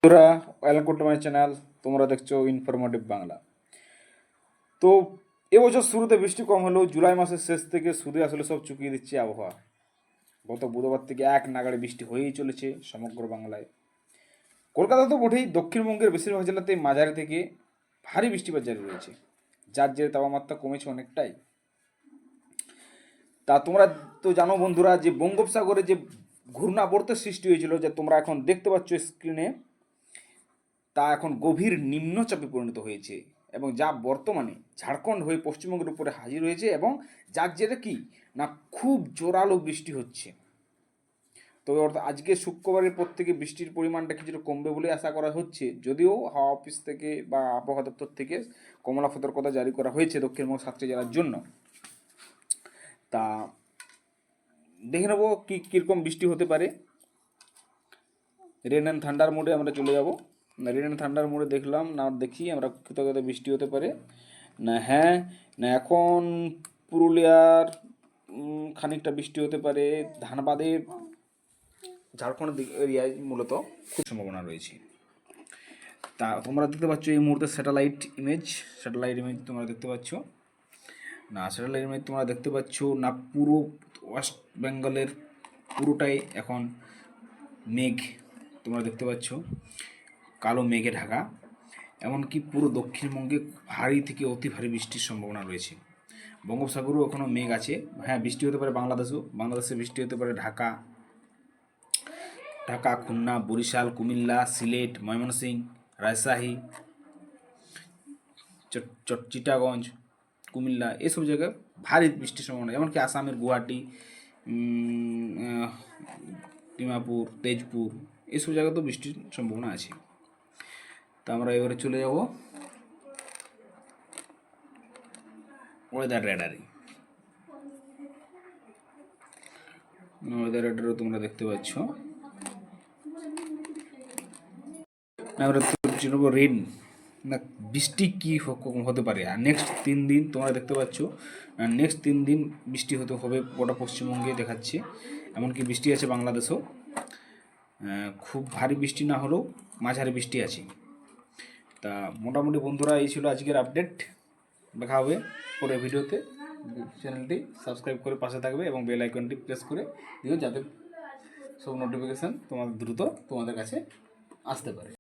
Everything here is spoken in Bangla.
বন্ধুরা, ওয়েলকাম টু মাই চ্যানেল। তোমরা দেখছো ইনফরমেটিভ বাংলা। তো এবছর শুরুতে বৃষ্টি কম হলেও জুলাই মাসের শেষ থেকে শুরু আসলে সব চুকিয়ে দিচ্ছে আবহাওয়া। গত বুধবার থেকে এক নাগাড়ে বৃষ্টি হয়েই চলেছে সমগ্র বাংলায়। কলকাতা তো বটেই, দক্ষিণবঙ্গের বেশিরভাগ জেলাতেই মাঝারি থেকে ভারী বৃষ্টিপাত জারি রয়েছে, যার জেরে তাপমাত্রা কমেছে অনেকটাই। তা তোমরা তো জানো বন্ধুরা যে বঙ্গোপসাগরে যে ঘূর্ণাবর্তের সৃষ্টি হয়েছিল, যা তোমরা এখন দেখতে পাচ্ছ স্ক্রিনে, তা এখন গভীর নিম্নচাপে পরিণত হয়েছে এবং যা বর্তমানে ঝাড়খণ্ড হয়ে পশ্চিমবঙ্গের উপরে হাজির হয়েছে এবং যার জেরে কি না খুব জোরালো বৃষ্টি হচ্ছে। তবে আজকে শুক্রবারের পর থেকে বৃষ্টির পরিমাণটা কিছুটা কমবে বলে আশা করা হচ্ছে, যদিও হাওয়া অফিস থেকে বা আবহাওয়া দপ্তর থেকে কমলা সতর্কতা জারি করা হয়েছে দক্ষিণবঙ্গ 7টি জেলার জন্য। তা দেখে নেবো কীরকম বৃষ্টি হতে পারে। রেন অ্যান্ড থান্ডার মোডে আমরা চলে যাব। রেন অ্যান্ড থান্ডার মোডে দেখলাম না, দেখি আমরা কোথাও কোথাও বৃষ্টি হতে পারে না। হ্যাঁ, না এখন পুরুলিয়ার খানিকটা বৃষ্টি হতে পারে, ধানবাদে ঝাড়খণ্ড এরিয়ায় মূলত খুব সম্ভাবনা রয়েছে। তা তোমরা দেখতে পাচ্ছ এই মুহূর্তে স্যাটেলাইট ইমেজ তোমরা দেখতে পাচ্ছ না, স্যাটেলাইট ইমেজ তোমরা দেখতে পাচ্ছ না, পুরো ওয়েস্ট বেঙ্গলের পুরোটাই এখন মেঘ তোমরা দেখতে পাচ্ছ, কালো মেঘে ঢাকা। এমনকি পুরো দক্ষিণবঙ্গে ভারী থেকে অতি ভারী বৃষ্টির সম্ভাবনা রয়েছে। বঙ্গোপসাগরেও এখনও মেঘ আছে। হ্যাঁ, বৃষ্টি হতে পারে বাংলাদেশে বৃষ্টি হতে পারে ঢাকা, খুলনা, বরিশাল, কুমিল্লা, সিলেট, ময়মনসিংহ, রাজশাহী, চিটাগঞ্জ, কুমিল্লা, এসব জায়গায় ভারী বৃষ্টির সম্ভাবনা। এমনকি আসামের গুয়াহাটি, ডিমাপুর, তেজপুর, এসব জায়গাতেও বৃষ্টির সম্ভাবনা আছে। তা আমরা এবারে চলে যাব ওয়েদার রেডারে। ওয়েদার রেডারে তোমরা দেখতে পাচ্ছ আমরা জানাবো রেন না, বৃষ্টি কী হতে পারে। আর নেক্সট 3 দিন তোমরা দেখতে পাচ্ছ, নেক্সট 3 দিন বৃষ্টি হতে হবে গোটা পশ্চিমবঙ্গে দেখাচ্ছে। এমনকি বৃষ্টি আছে বাংলাদেশেও, খুব ভারী বৃষ্টি না হলেও মাঝারি বৃষ্টি আছে। তা মোটামুটি বন্ধুরা এই ছিল আজকের আপডেট। দেখা হবে পরের ভিডিওতে। চ্যানেলটি সাবস্ক্রাইব করে পাশে থাকবে এবং বেল আইকনটি প্রেস করে দিও, যাতে সব নোটিফিকেশান দ্রুত তোমাদের কাছে আসতে পারে।